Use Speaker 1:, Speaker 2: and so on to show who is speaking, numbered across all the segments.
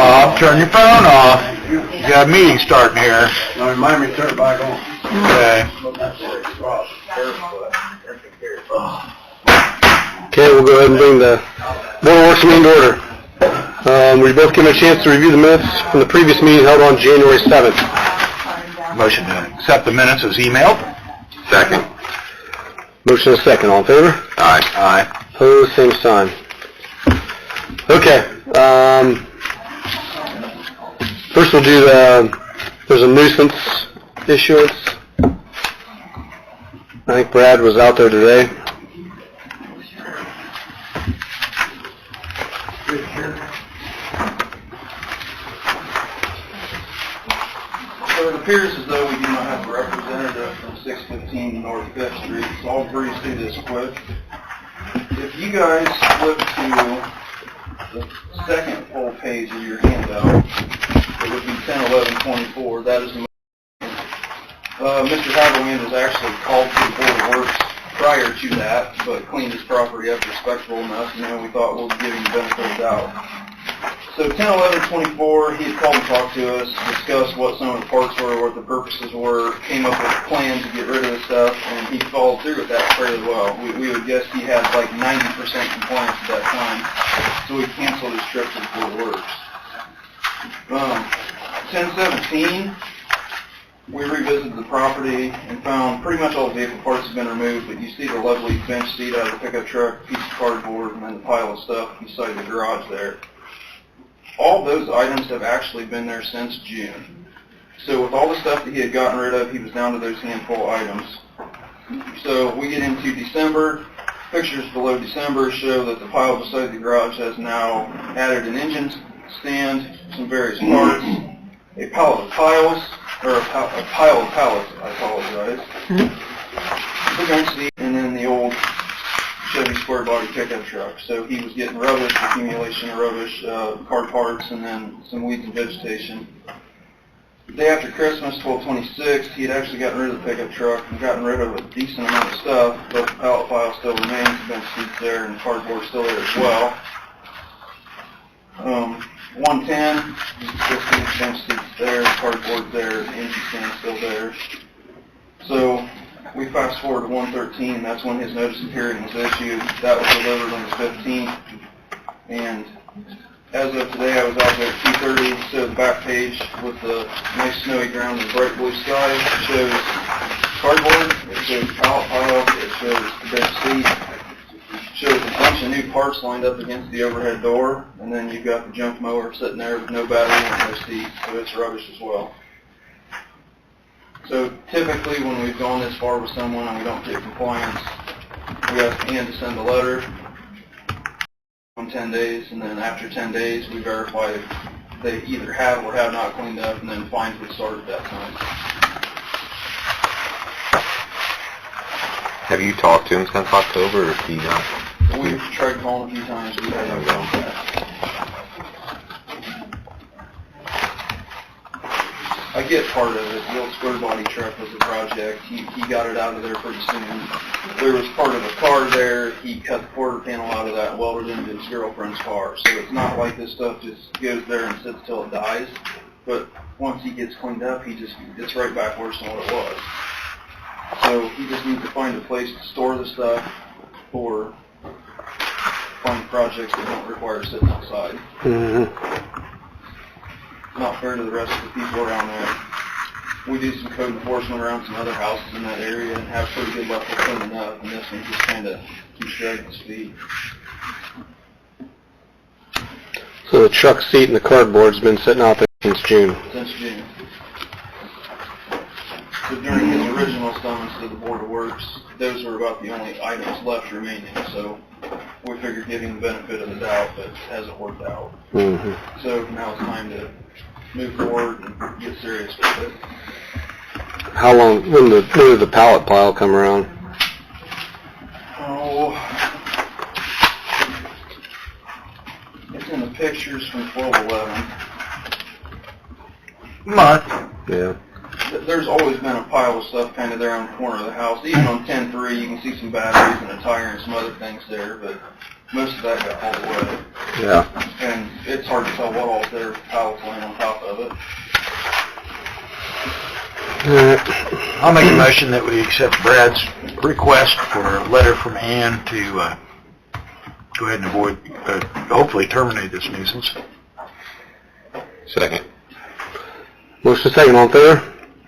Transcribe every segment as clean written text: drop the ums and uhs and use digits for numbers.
Speaker 1: Bob, turn your phone off. You got a meeting starting here.
Speaker 2: Now remind me to turn it back on.
Speaker 1: Okay.
Speaker 3: Okay, we'll go ahead and bring the Board of Works meeting to order. Will you both give me a chance to review the minutes from the previous meeting held on January 7th?
Speaker 1: Motion to accept the minutes as emailed.
Speaker 4: Second.
Speaker 3: Motion is second. All in favor?
Speaker 4: Aye.
Speaker 1: Aye.
Speaker 3: Opposed, same sign. Okay. First we'll do there's a nuisance issuance. I think Brad was out there today.
Speaker 5: So it appears as though we do not have a representative from 615 North 5th Street, so I'll breeze through this quick. If you guys flip to the second full page of your handout, it would be 10/11/24. That is the Mr. Haberland has actually called to the Board of Works prior to that, but cleaned his property up respectable enough, and then we thought we'll give him the benefit of the doubt. So 10/11/24, he had called and talked to us, discussed what some of the parts were, what the purposes were, came up with a plan to get rid of the stuff, and he followed through with that fairly well. We would guess he had like 90% compliance at that time, so we canceled his trip to the Board of Works. 10/17, we revisited the property and found pretty much all the vehicle parts have been removed, but you see the lovely bench seat out of the pickup truck, piece of cardboard, and then the pile of stuff beside the garage there. All those items have actually been there since June. So with all the stuff that he had gotten rid of, he was down to those handful of items. So we get into December. Pictures below December show that the pile beside the garage has now added an engine stand, some various parts, a pallet of piles, or a pile of pallets, I apologize. The bench seat, and then the old Chevy square body pickup truck. So he was getting rubbish, accumulation of rubbish, car parts, and then some weeds and vegetation. The day after Christmas, 12/26, he had actually gotten rid of the pickup truck and gotten rid of a decent amount of stuff, but the pallet pile still remains, the bench seat's there, and the cardboard's still there as well. 110, you can still see the bench seat's there, the cardboard's there, the engine stand's still there. So we fast forward to 113, that's when his notice of hearing was issued. That was delivered on the 15th, and as of today, I was out there at 2:30, so the back page with the nice snowy ground and bright blue sky shows cardboard, it shows pallet pile, it shows the bench seat, it shows a bunch of new parts lined up against the overhead door, and then you've got the junk mower sitting there with no battery and no seat, so it's rubbish as well. So typically when we've gone this far with someone and we don't get compliance, we ask Ian to send a letter on 10 days, and then after 10 days we verify if they either have or have not cleaned up, and then fines would start at that time.
Speaker 4: Have you talked to him since October, or do you not?
Speaker 5: We've tried calling a few times, we've had no contact. I get part of it. The old square body truck was a project. He got it out of there pretty soon. There was part of a car there. He cut the quarter panel out of that and welded it into his girlfriend's car. So it's not like this stuff just goes there and sits till it dies. But once he gets cleaned up, it's right back worse than what it was. So he just needs to find a place to store the stuff or find projects that don't require sitting outside. Not fair to the rest of the people around there. We do some code enforcement around some other houses in that area and have pretty good luck with cleaning up, and this one just kind of keeps dragging its feet.
Speaker 3: So the truck seat and the cardboard's been sitting out there since June.
Speaker 5: Since June. So during his original summons to the Board of Works, those were about the only items left remaining, so we figured giving the benefit of the doubt, but it hasn't worked out. So now it's time to move forward and get serious with it.
Speaker 3: How long, when did the pallet pile come around?
Speaker 5: Oh, it's in the pictures from 12/11.
Speaker 1: Month.
Speaker 3: Yeah.
Speaker 5: There's always been a pile of stuff kind of there on the corner of the house. Even on 10/3, you can see some batteries and a tire and some other things there, but most of that got hauled away.
Speaker 3: Yeah.
Speaker 5: And it's hard to tell what all's there, pallets laying on top of it.
Speaker 1: I'll make a motion that we accept Brad's request for a letter from Ann to go ahead and avoid, hopefully terminate this nuisance.
Speaker 4: Second.
Speaker 3: Motion second, all in favor?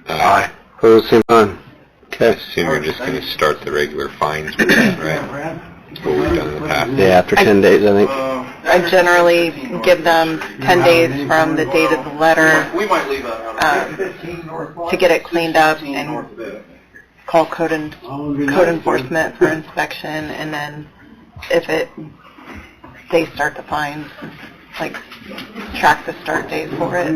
Speaker 1: Aye.
Speaker 3: Opposed, same sign. Okay.
Speaker 4: Assume you're just gonna start the regular fines with that, right? What we've done in the past.
Speaker 3: Yeah, after 10 days, I think.
Speaker 6: I generally give them 10 days from the date of the letter
Speaker 5: We might leave that out.
Speaker 6: to get it cleaned up and call code enforcement for inspection, and then if they start the fines, like track the start date for it.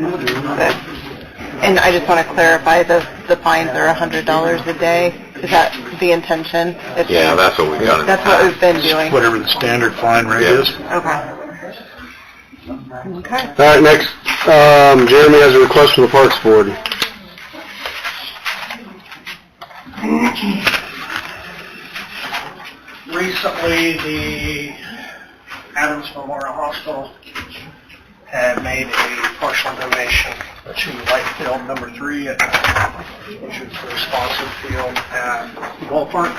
Speaker 6: And I just want to clarify, the fines are $100 a day. Is that the intention?
Speaker 4: Yeah, that's what we've done in the
Speaker 6: That's what we've
Speaker 4: past.
Speaker 6: been doing.
Speaker 1: Whatever the standard fine rate
Speaker 4: Yeah.
Speaker 1: is.
Speaker 6: Okay. Okay.
Speaker 3: All right, next, Jeremy has a request from the Parks Board.
Speaker 7: Recently, the Adams Memorial Hospital had made a partial donation to Light Field number 3, which is the responsive field at the ballpark.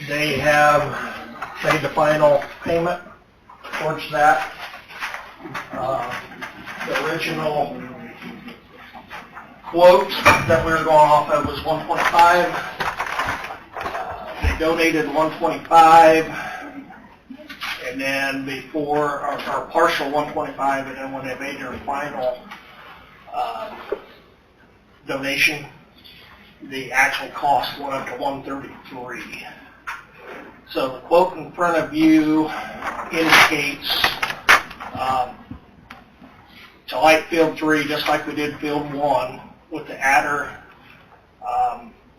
Speaker 7: They have made the final payment towards that. The original quote that we were going off of was 125. They donated 125, and then before our partial 125, and then when they made their final donation, the actual cost went up to 133. So the quote in front of you indicates to light field 3, just like we did field 1, with the adder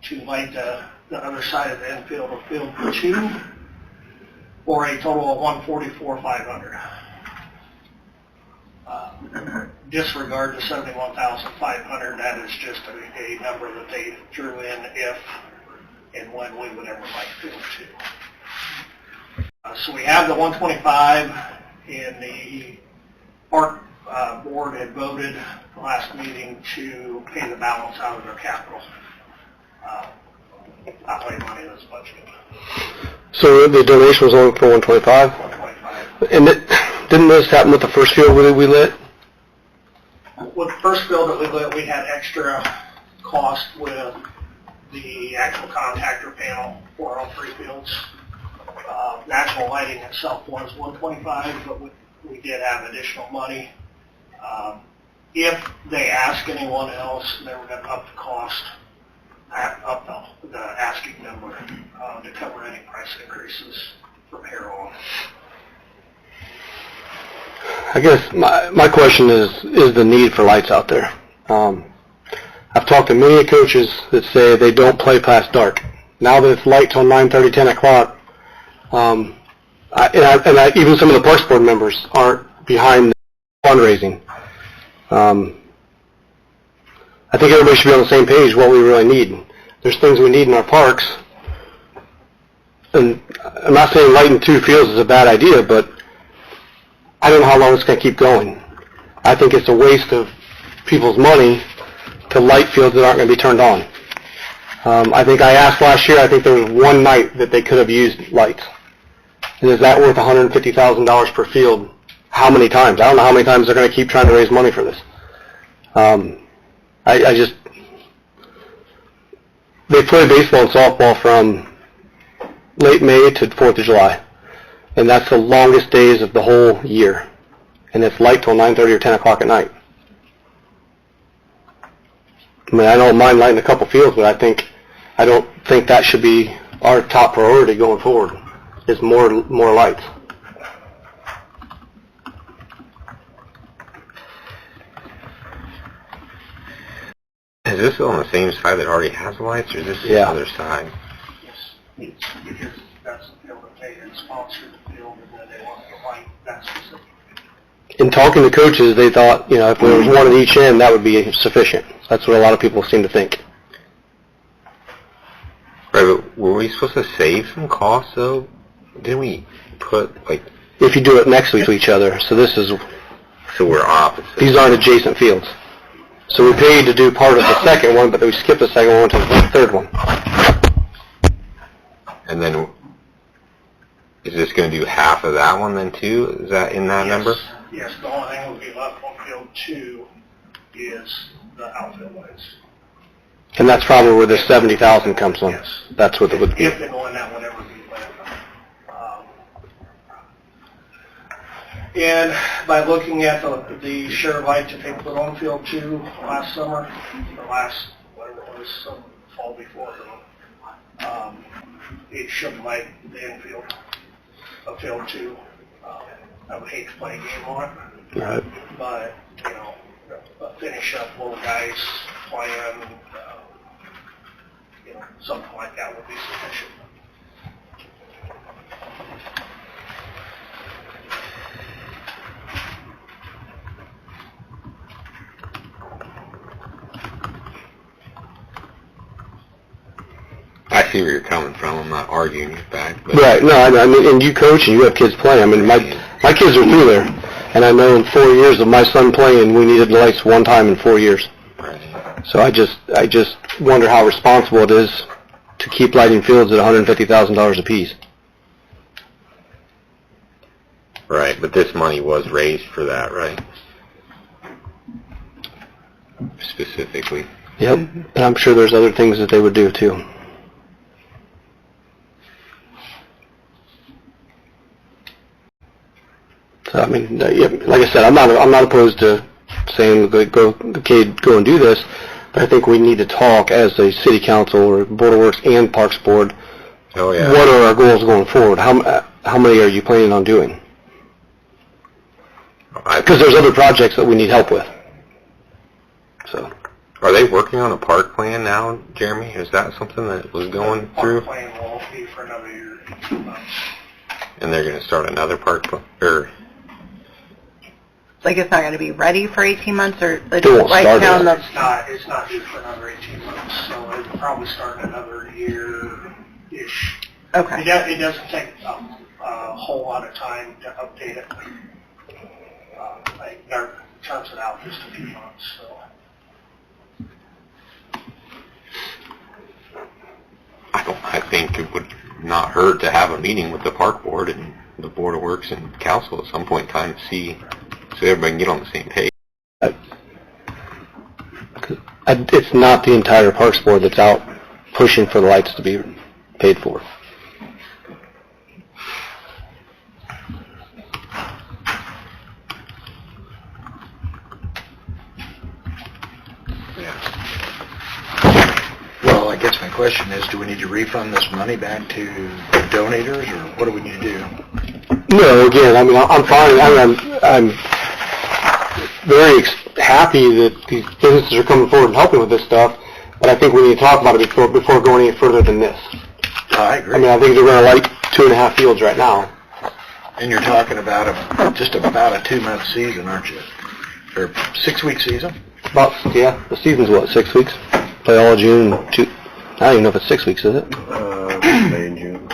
Speaker 7: to light the other side of the infield of field 2, for a total of $144,500. Disregard the $71,500. That is just a number that they drew in if and when we would ever light field 2. So we have the 125, and the park board had voted last meeting to pay the balance out of their capital outlay money that's budgeted.
Speaker 3: So the donation was only for 125?
Speaker 7: 125.
Speaker 3: And didn't this happen with the first field we lit?
Speaker 7: With the first field that we lit, we had extra cost with the actual contactor panel for all 3 fields. The actual lighting itself was 125, but we did have additional money. If they ask anyone else, they were going to up the cost, up the asking number to cover any price increases from here on.
Speaker 3: I guess my question is the need for lights out there. I've talked to many coaches that say they don't play past dark. Now that it's light till 9:30, 10 o'clock, even some of the Parks Board members aren't behind the fundraising. I think everybody should be on the same page what we really need. There's things we need in our parks, and I'm not saying lighting 2 fields is a bad idea, but I don't know how long it's going to keep going. I think it's a waste of people's money to light fields that aren't going to be turned on. I think I asked last year, I think there was one night that they could have used lights. And is that worth $150,000 per field? How many times? I don't know how many times they're going to keep trying to raise money for this. They play baseball and softball from late May to 4th of July. And that's the longest days of the whole year. And it's light till 9:30 or 10 o'clock at night. I mean, I don't mind lighting a couple fields, but I don't think that should be our top priority going forward, is more lights.
Speaker 4: Is this on the same side that already has lights, or is this the
Speaker 3: Yeah.
Speaker 4: other side?
Speaker 7: Yes, because that's the field that they had sponsored the field, and then they wanted to light that specific.
Speaker 3: In talking to coaches, they thought, if there was one at each end, that would be sufficient. That's what a lot of people seem to think.
Speaker 4: Right, but were were we supposed to save some costs though? Didn't we put like,
Speaker 3: If you do it next week to each other, so this is,
Speaker 4: so we're opposite?
Speaker 3: these aren't adjacent fields. So we paid to do part of the second one, but then we skipped the second one to the third one.
Speaker 4: And then, is this gonna do half of that one then too? Is that in that number?
Speaker 7: Yes, the only thing would be left on field 2 is the outfield lights.
Speaker 3: And that's probably where the 70,000 comes from.
Speaker 7: Yes.
Speaker 3: That's what it would be.
Speaker 7: If and when that would ever be lit. And by looking at the share of lights that they put on field 2 last summer, or last, whatever it was, some fall before, it should light the infield of field 2. I would hate to play a game on it,
Speaker 3: Right.
Speaker 7: but, you know, a finish up little guys playing, you know, something like that would be sufficient.
Speaker 4: I see where you're coming from. I'm not arguing you back, but
Speaker 3: Right, no, I mean, and you coach and you have kids playing. I mean, my kids are through there, and I know in 4 years of my son playing, we needed lights one time in 4 years.
Speaker 4: right.
Speaker 3: So I just wonder how responsible it is to keep lighting fields at $150,000 apiece.
Speaker 4: Right, but this money was raised for that, right? Specifically.
Speaker 3: Yep, and I'm sure there's other things that they would do too. So I mean, yeah, like I said, I'm not opposed to saying go and do this, but I think we need to talk as a city council or Board of Works and Parks Board.
Speaker 4: Oh yeah.
Speaker 3: What are our goals going forward? How many are you planning on doing? Because there's other projects that we need help with. So.
Speaker 4: Are they working on a park plan now, Jeremy? Is that something that was going through?
Speaker 7: Our plan will be for another year, 18 months.
Speaker 4: And they're going to start another park plan, or
Speaker 6: Like it's not going to be ready for 18 months, or
Speaker 3: They won't
Speaker 6: right
Speaker 3: start
Speaker 6: now
Speaker 3: it.
Speaker 7: It's not due for another 18 months, so it'll probably start in another year-ish.
Speaker 6: Okay.
Speaker 7: It doesn't take a whole lot of time to update it. It turns it out just a few months, so.
Speaker 4: I think it would not hurt to have a meeting with the park board and the Board of Works and council at some point in time to see, so everybody can get on the same page.
Speaker 3: It's not the entire Parks Board that's out pushing for the lights to be paid for.
Speaker 1: Well, I guess my question is, do we need to refund this money back to the donators, or what do we need to do?
Speaker 3: No, again, I mean, I'm fine. I'm very happy that these businesses are coming forward and helping with this stuff, but I think we need to talk about it before going any further than this.
Speaker 1: I
Speaker 3: I
Speaker 1: agree.
Speaker 3: mean, I think they're going to light 2.5 fields right now.
Speaker 1: And you're talking about just about a 2-month season, aren't you? Or 6-week season?
Speaker 3: The season's what, 6 weeks? Play all of June, I don't even know if it's 6 weeks, is it?
Speaker 2: May and June.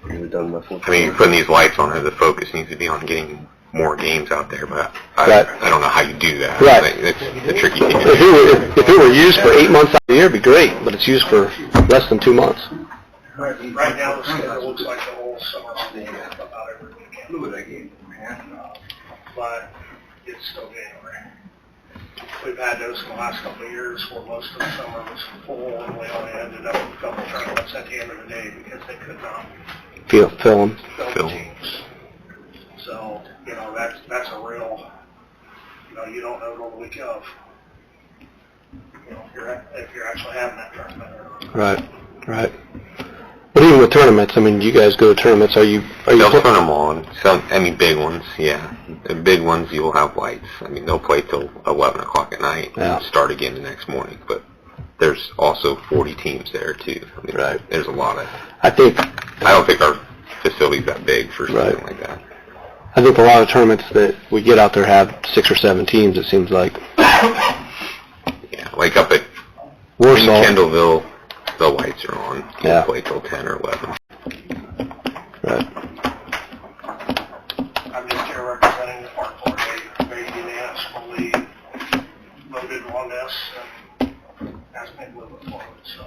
Speaker 2: Usually done by 4.
Speaker 4: I mean, you're putting these lights on there, the focus needs to be on getting more games out there, but I don't know how you do that.
Speaker 3: Right.
Speaker 4: It's a tricky thing to
Speaker 3: If
Speaker 4: do.
Speaker 3: it were used for 8 months out of the year, it'd be great, but it's used for less than 2 months.
Speaker 7: Right now, the schedule looks like the whole summer, about every weekend. But it's still January. We've had those in the last couple of years where most of the summer was full, and we only ended up with a couple tournaments at the end of the day because they could not
Speaker 3: Film them.
Speaker 7: fill
Speaker 4: Fill.
Speaker 7: the teams. So, you know, that's a real, you know, you don't know till the week of, you know, if you're actually having that tournament or not.
Speaker 3: Right. But even with tournaments, I mean, you guys go to tournaments, are you
Speaker 4: They'll turn them on. Big ones, yeah. The big ones, you'll have lights. I mean, they'll play till 11 o'clock at night
Speaker 3: Yeah.
Speaker 4: and start again the next morning. But there's also 40 teams there, too. I mean,
Speaker 3: Right.
Speaker 4: There's a lot of...
Speaker 3: I think
Speaker 4: I don't think our facility's that big for something
Speaker 3: Right.
Speaker 4: like that.
Speaker 3: a lot of tournaments that we get out there have 6 or 7 teams, it seems like.
Speaker 4: Yeah, like up at
Speaker 3: Warsaw.
Speaker 4: Kendallville, the lights are on.
Speaker 3: Yeah.
Speaker 4: Play till 10 or 11.
Speaker 3: Right.
Speaker 7: I'm just here representing the park board. They unanimously voted on this and asked me to move it forward, so.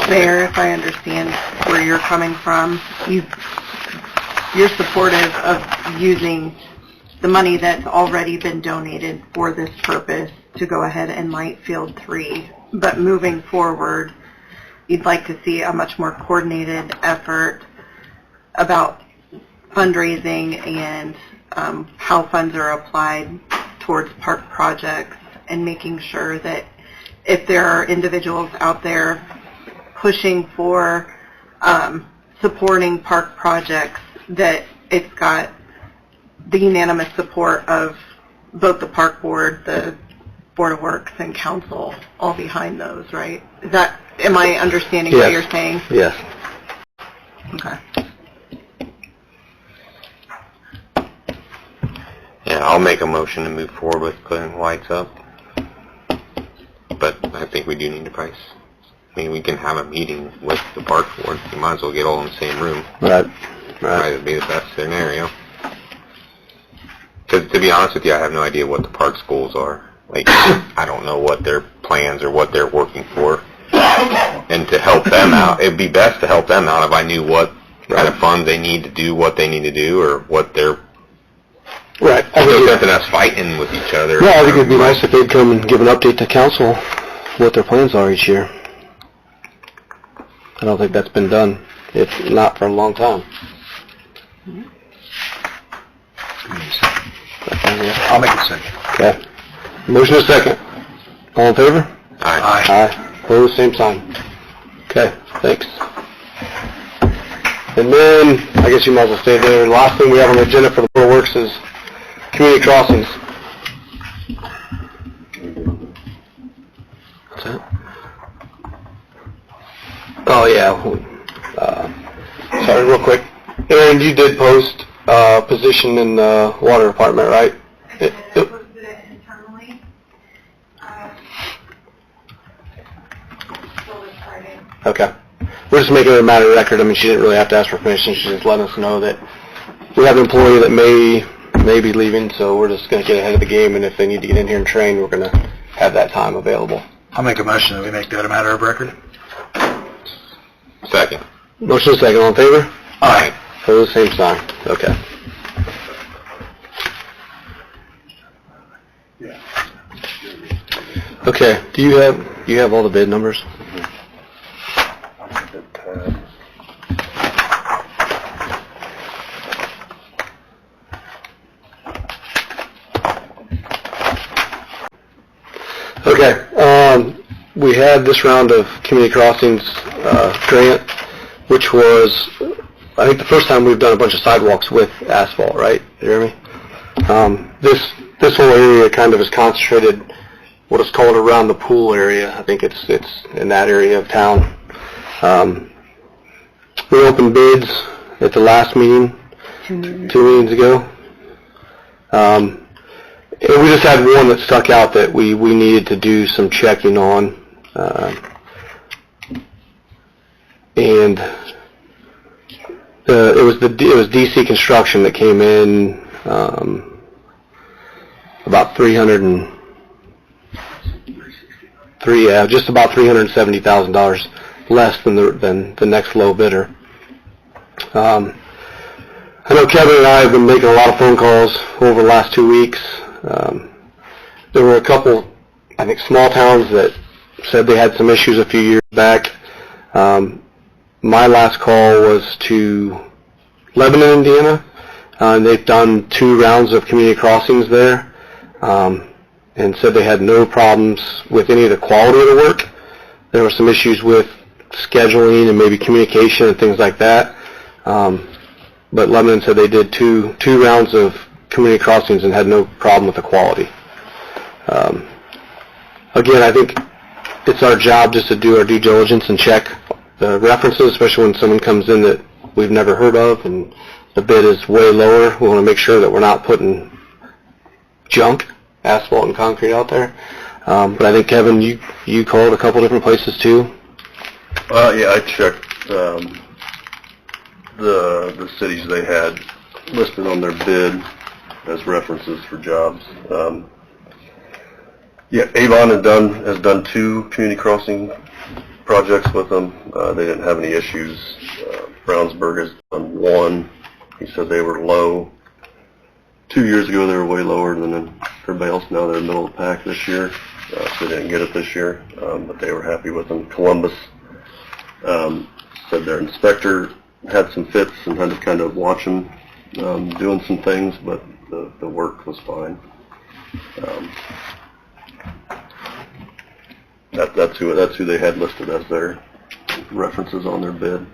Speaker 6: Mayor, if I understand where you're coming from, you're supportive of using the money that's already been donated for this purpose to go ahead and light Field 3. But moving forward, you'd like to see a much more coordinated effort about fundraising and how funds are applied towards park projects, and making sure that if there are individuals out there pushing for supporting park projects, that it's got the unanimous support of both the park board, the Board of Works, and council all behind those, right? Is that, am I understanding what you're saying?
Speaker 3: Yes.
Speaker 6: Okay.
Speaker 4: Yeah, I'll make a motion to move forward with putting lights up. But I think we do need a price. I mean, we can have a meeting with the park board. You might as well get all in the same room.
Speaker 3: Right.
Speaker 4: Right, would be the best scenario. Because to be honest with you, I have no idea what the park's goals are. Like, I don't know what their plans or what they're working for. And to help them out, it'd be best to help them out if I knew what kind of funds they need to do what they need to do, or what they're...
Speaker 3: Right.
Speaker 4: There's nothing us fighting with each other.
Speaker 3: No, I think it'd be nice if they'd come and give an update to council what their plans are each year. I don't think that's been done, if not for a long time.
Speaker 1: I'll make a second.
Speaker 3: Okay. Motion is second. All in favor?
Speaker 4: Aye.
Speaker 3: Aye. Opposed, same sign. Okay, thanks. And then, I guess you might as well stay there. The last thing we have on the agenda for the Board of Works is community crossings. What's that? Oh, yeah. Sorry, real quick. Aaron, you did post a position in the water department, right?
Speaker 8: Posted it internally. Still deciding.
Speaker 3: Okay. We're just making it a matter of record. I mean, she didn't really have to ask for permission. She just let us know that we have an employee that may be leaving, so we're just going to get ahead of the game, and if they need to get in here and train, we're going to have that time available.
Speaker 1: I'll make a motion that we make that a matter of record.
Speaker 4: Second.
Speaker 3: Motion is second. All in favor?
Speaker 4: Aye.
Speaker 3: Opposed, same sign. Okay. Okay. Do you have all the bid numbers? Okay. We had this round of Community Crossings grant, which was, I think, the first time we've done a bunch of sidewalks with asphalt, right, Jeremy? This whole area kind of is concentrated, what is called around the pool area. I think it's in that area of town. We opened bids at the last meeting, 2 meetings ago. And we just had one that stuck out that we needed to do some checking on. And it was DC Construction that came in about just about $370,000 less than the next low bidder. I know Kevin and I have been making a lot of phone calls over the last 2 weeks. There were a couple, I think, small towns that said they had some issues a few years back. My last call was to Lebanon, Indiana. They've done 2 rounds of community crossings there, and said they had no problems with any of the quality of the work. There were some issues with scheduling and maybe communication and things like that. But Lebanon said they did two rounds of community crossings and had no problem with the quality. Again, I think it's our job just to do our due diligence and check the references, especially when someone comes in that we've never heard of and the bid is way lower. We want to make sure that we're not putting junk asphalt and concrete out there. But I think, Kevin, you called a couple different places too.
Speaker 2: Yeah, I checked, the cities they had listed on their bid as references for jobs. Yeah, Avon has done 2 community crossing projects with them. They didn't have any issues. Brownsburg has done 1. He said they were low. 2 years ago they were way lower than everybody else. Now they're middle of the pack this year. So they didn't get it this year, but they were happy with them. Columbus said their inspector had some fits and had to kind of watch them doing some things, but the work was fine. That's who they had listed as their references on their bid.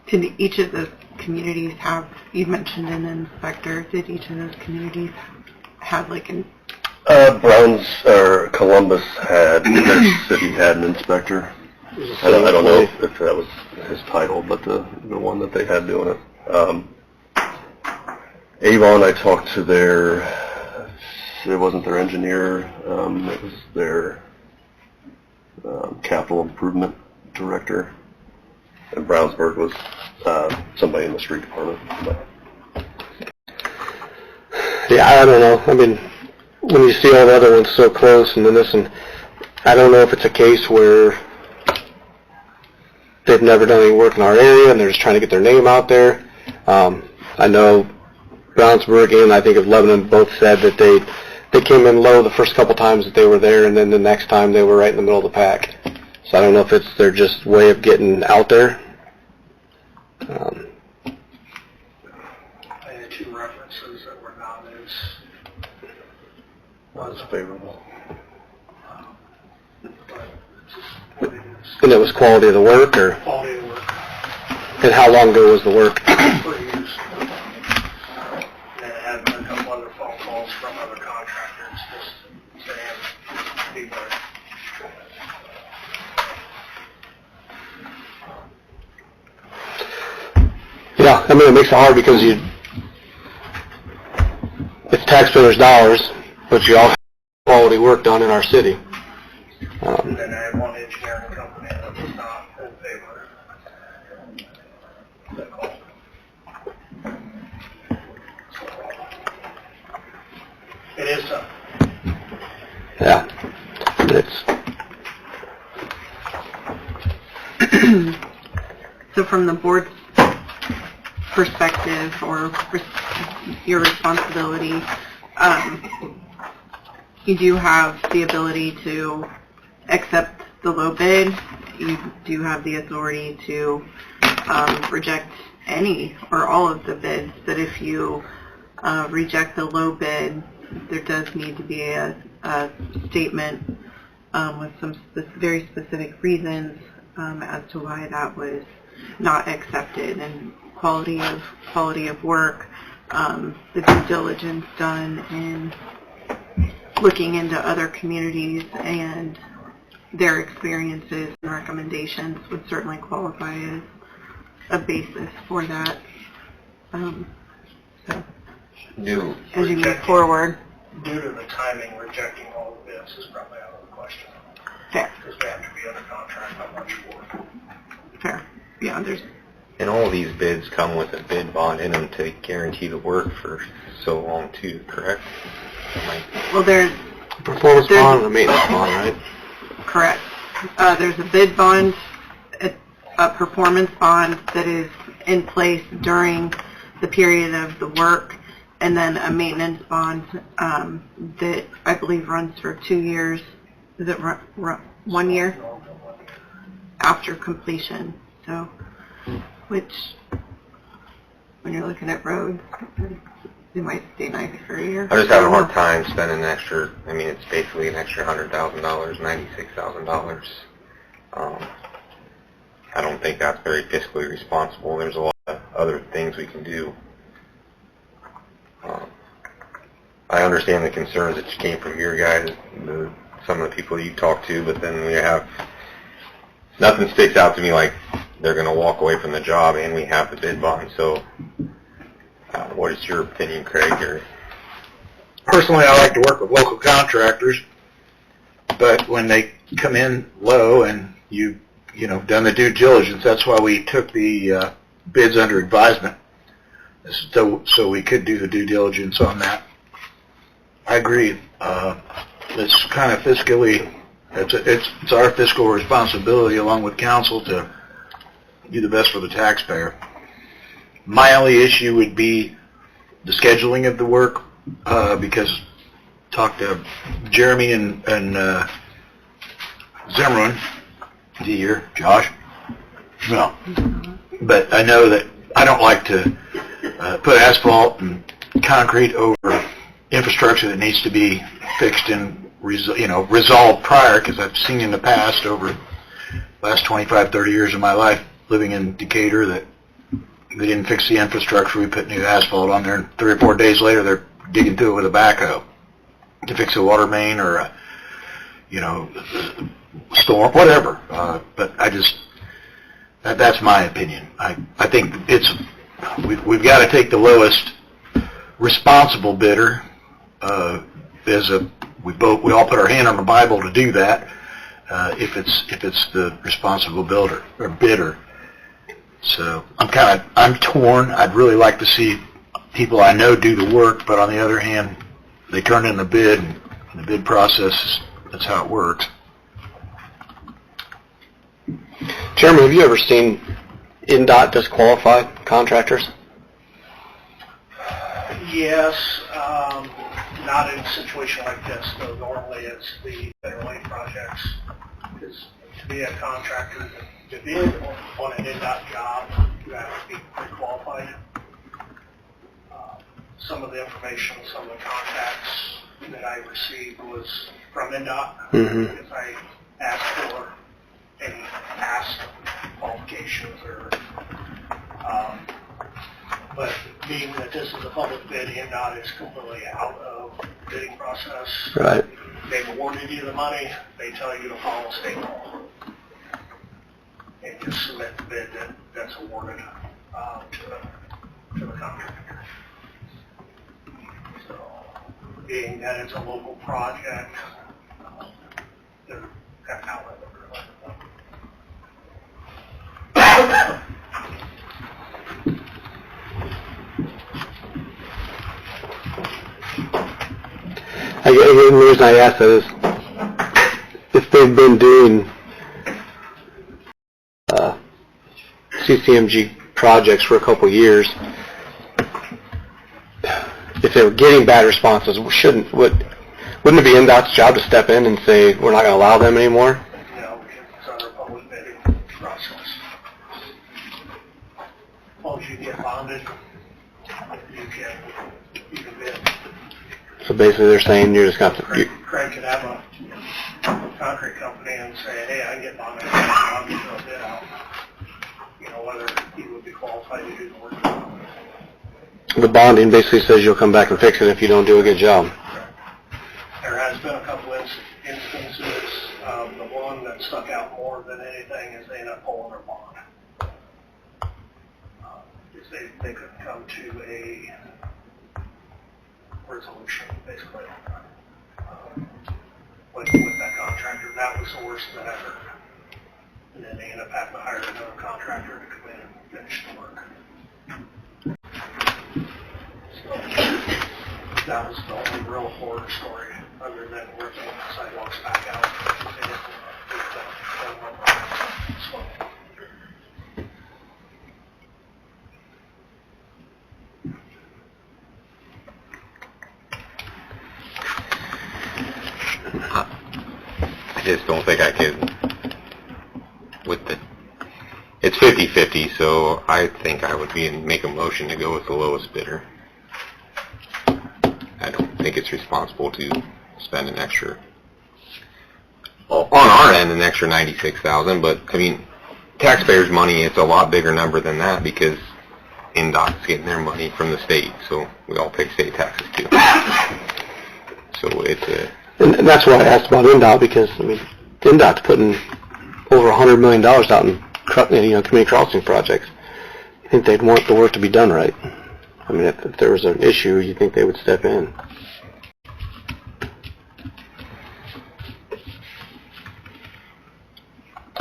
Speaker 6: Did each of those communities have, you mentioned an inspector, did each of those communities have like an...
Speaker 2: Columbus had, their city had an inspector. I don't know if that was his title, but the one that they had doing it. Avon, I talked to it wasn't their engineer, it was their capital improvement director. And Brownsburg was somebody in the street department. But.
Speaker 3: Yeah, I don't know. I mean, when you see all the other ones so close and then this, and I don't know if it's a case where they've never done any work in our area and they're just trying to get their name out there. I know Brownsburg and I think of Lebanon both said that they came in low the first couple times that they were there, and then the next time they were right in the middle of the pack. So I don't know if it's their just way of getting out there.
Speaker 7: I had 2 references that were not as
Speaker 2: favorable.
Speaker 7: But it's just what it is.
Speaker 3: And it was quality of the work, or?
Speaker 7: Quality of work.
Speaker 3: And how long ago was the work?
Speaker 7: 3 years. And I had a couple other phone calls from other contractors just saying, beware.
Speaker 3: Yeah, I mean, it makes it hard because it's taxpayers' dollars, but you all have quality work done in our city.
Speaker 7: And I had one engineering company that was not in favor. That call. It is tough.
Speaker 3: Yeah,
Speaker 6: So from the board's perspective or your responsibility, you do have the ability to accept the low bid. You do have the authority to reject any or all of the bids, but if you reject the low bid, there does need to be a statement with some very specific reasons as to why that was not accepted, and quality of work, the due diligence done in looking into other communities and their experiences and recommendations would certainly qualify as a basis for that. So as you move forward.
Speaker 7: Due to the timing, rejecting all of this is probably out of the question.
Speaker 6: Fair.
Speaker 7: Because they have to be under contract on much more.
Speaker 6: Fair. Yeah, there's...
Speaker 4: And all these bids come with a bid bond in them to guarantee the work for so long too, correct?
Speaker 6: Well, there's...
Speaker 3: performance bond and a maintenance bond, right?
Speaker 6: Correct. There's a bid bond, a performance bond that is in place during the period of the work, and then a maintenance bond that I believe runs for 2 years. Is it 1 year after completion? So, which, when you're looking at roads, they might stay nice for a year.
Speaker 4: I just have a hard time spending an extra, I mean, it's basically an extra $100,000, $96,000. I don't think that's very fiscally responsible. There's a lot of other things we can do. I understand the concerns that came from your guys, some of the people you talked to, but then we have, nothing sticks out to me like they're going to walk away from the job and we have the bid bond. So what is your opinion, Craig? Or
Speaker 1: personally, I like to work with local contractors, but when they come in low and you know, done the due diligence, that's why we took the bids under advisement, so we could do the due diligence on that. I agree. It's kind of fiscally, it's our fiscal responsibility along with council to do the best for the taxpayer. My only issue would be the scheduling of the work, because talked to Jeremy and Zimmerman, is he here? Josh? No. But I know that I don't like to put asphalt and concrete over infrastructure that needs to be fixed and resolved prior, because I've seen in the past over the last 25, 30 years of my life living in Decatur that they didn't fix the infrastructure. We put new asphalt on there, and 3 or 4 days later they're digging through it with a backhoe to fix a water main or a, storm, whatever. But I just, that's my opinion. I think we've got to take the lowest responsible bidder. We all put our hand on the Bible to do that. If it's the responsible builder or bidder. So I'm torn. I'd really like to see people I know do the work, but on the other hand, they turn in the bid, and the bid process, that's how it works.
Speaker 3: Chairman, have you ever seen NDOT disqualify contractors?
Speaker 7: Yes, not in a situation like this, though normally it's the federal aid projects. Because to be a contractor, to bid on an NDOT job, you have to be pre-qualified. Some of the information, some of the contacts that I received was from NDOT, because I asked for any past qualifications or, but being that this is a public bid, NDOT is completely out of the bidding process.
Speaker 3: Right.
Speaker 7: They've awarded you the money, they tell you to follow state law. And just submit the bid that's awarded to the contractor. So, being that it's a local project, they're kind of out of it.
Speaker 3: The reason I ask that is, if they've been doing CCMG projects for a couple of years, if they were getting bad responses, wouldn't it be NDOT's job to step in and say, we're not going to allow them anymore?
Speaker 7: No, it's under a public bidding process. As long as you get bonded, you can bid.
Speaker 3: So basically they're saying you're just going to have to...
Speaker 7: Craig could have a concrete company and say, hey, I can get bonded, I'll get you a bid out. Whether he would be qualified to do the work.
Speaker 3: The bonding basically says you'll come back and fix it if you don't do a good job.
Speaker 7: There has been a couple instances. The one that stuck out more than anything is they ended up pulling their bond. Because they couldn't come to a resolution, basically, with that contractor. That was the worst that I heard. And then they ended up having to hire another contractor to come in and finish the work. So, that was the only real horror story, other than working the sidewalks back out. They didn't
Speaker 4: I just don't think I could, it's 50-50, so I think I would make a motion to go with the lowest bidder. I don't think it's responsible to spend an extra, on our end, an extra $96,000, but I mean, taxpayers' money, it's a lot bigger number than that because NDOT's getting their money from the state, so we all pay state taxes too. So it's a...
Speaker 3: And that's why I asked about NDOT, because, I mean, NDOT's putting over $100 million out in community crossing projects. I think they'd want the work to be done right. I mean, if there was an issue, you think they would step in.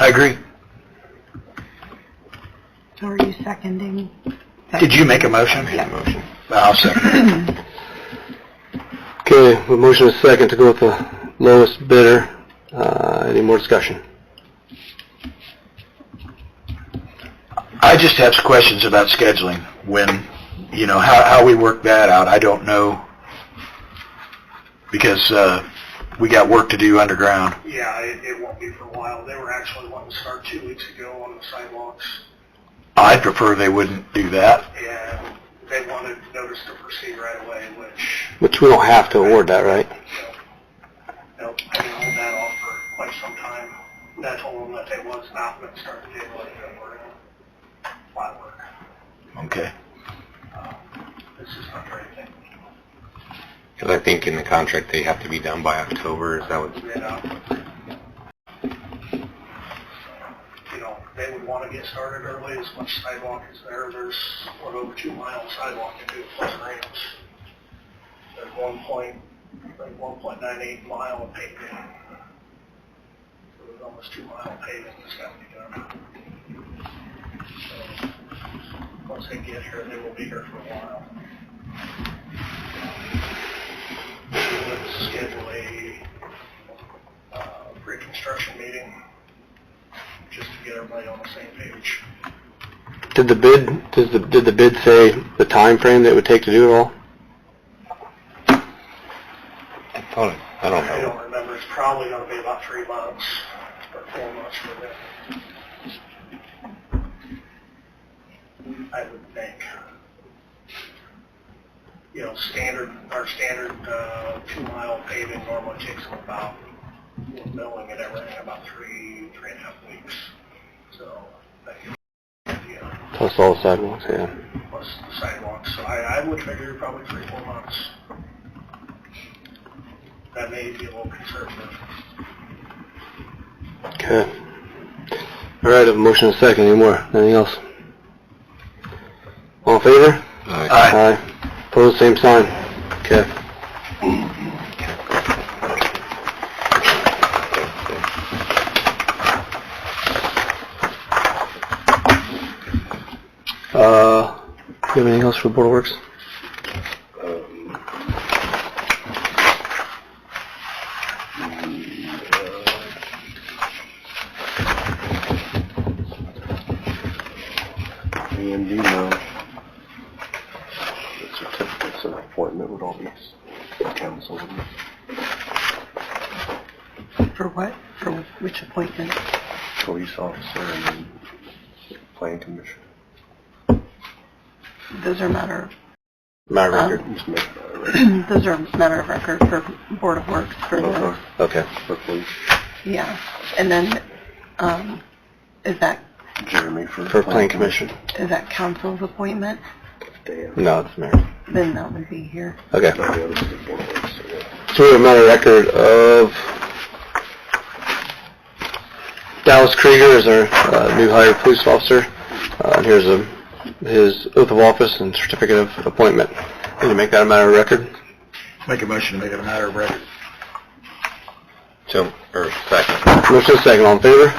Speaker 1: I agree.
Speaker 6: So are you seconding?
Speaker 1: Did you make a motion?
Speaker 6: Yeah.
Speaker 4: Motion.
Speaker 1: I'll second.
Speaker 3: Okay, a motion is second to go with the lowest bidder. Any more discussion?
Speaker 1: I just have some questions about scheduling. When, how we work that out, I don't know. Because we got work to do underground.
Speaker 7: Yeah, it won't be for a while. They were actually wanting to start 2 weeks ago on the sidewalks,
Speaker 1: I'd prefer they wouldn't do that.
Speaker 7: and they wanted notice to proceed right away, which,
Speaker 3: Which we don't have to award that, right?
Speaker 7: nope, I can hold that off for quite some time. And I told them that they was not going to start the day like that we're in flat work.
Speaker 1: Okay.
Speaker 7: This is not the right thing.
Speaker 4: Because I think in the contract they have to be done by October. Is that what?
Speaker 7: They would want to get started early. As much sidewalk is there. There's over 2 miles sidewalk into plus ramps. There's 1.98 mile of paving. So there's almost 2 mile paving that's got to be done. So once they get here, they will be here for a while. Let's schedule a pre-construction meeting just to get everybody on the same page.
Speaker 3: Did the bid say the time frame that it would take to do it all?
Speaker 4: I don't
Speaker 7: I
Speaker 4: know.
Speaker 7: don't remember. It's probably going to be about 3 months or 4 months for them. I would think. Our standard 2 mile paving normally takes them about, milling and everything, about 3.5 weeks. So that gives you an idea.
Speaker 3: Plus all the sidewalks, yeah.
Speaker 7: Plus the sidewalks. So I would figure probably 3-4 months. That may be a little conservative.
Speaker 3: Okay. All right, I have a motion and a second. Any more? Anything else? All in favor?
Speaker 4: Aye.
Speaker 3: Aye. Opposed, same sign. Okay. Do you have anything else for the Board of Works?
Speaker 2: EMD, no. The certificates of appointment would all be council.
Speaker 6: For what? For which appointment?
Speaker 2: Police officer and then planning commission.
Speaker 6: Those are matter
Speaker 3: Matter of record.
Speaker 2: Just make that right.
Speaker 6: those are matter of record for Board of Works for the,
Speaker 3: Okay.
Speaker 2: For police,
Speaker 6: yeah. And then, is that
Speaker 2: Jeremy for
Speaker 3: Planning Commission?
Speaker 6: Is that council's appointment?
Speaker 2: Dan.
Speaker 3: No, it's Mayor.
Speaker 6: Then that would be here.
Speaker 3: Okay.
Speaker 2: No, the others are the Board of Works, so yeah.
Speaker 3: So we have a matter of record of Dallas Krieger as our new hired police officer. And here's his oath of office and certificate of appointment. Can you make that a matter of record?
Speaker 1: Make a motion to make it a matter of record.
Speaker 4: So, or second.
Speaker 3: Motion is second. All in favor?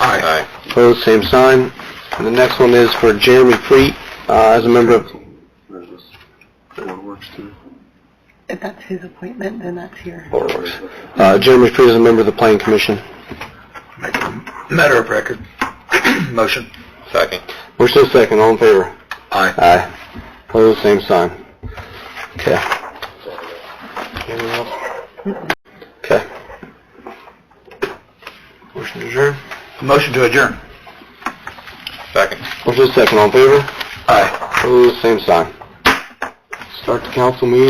Speaker 1: Aye.
Speaker 3: Opposed, same sign. And the next one is for Jeremy Fleet as a member of...
Speaker 2: There's this Board of Works too.
Speaker 6: If that's his appointment, then that's here.
Speaker 3: Board of Works. Jeremy Fleet as a member of the Planning Commission.
Speaker 1: Make it a matter of record. Motion.
Speaker 4: Second.
Speaker 3: Motion is second. All in favor?
Speaker 1: Aye.
Speaker 3: Aye. Opposed, same sign. Okay. Anything else? Okay. Motion to adjourn.
Speaker 1: Motion to adjourn.
Speaker 4: Second.
Speaker 3: Motion is second. All in favor?
Speaker 1: Aye.
Speaker 3: Opposed, same sign. Start the council meeting.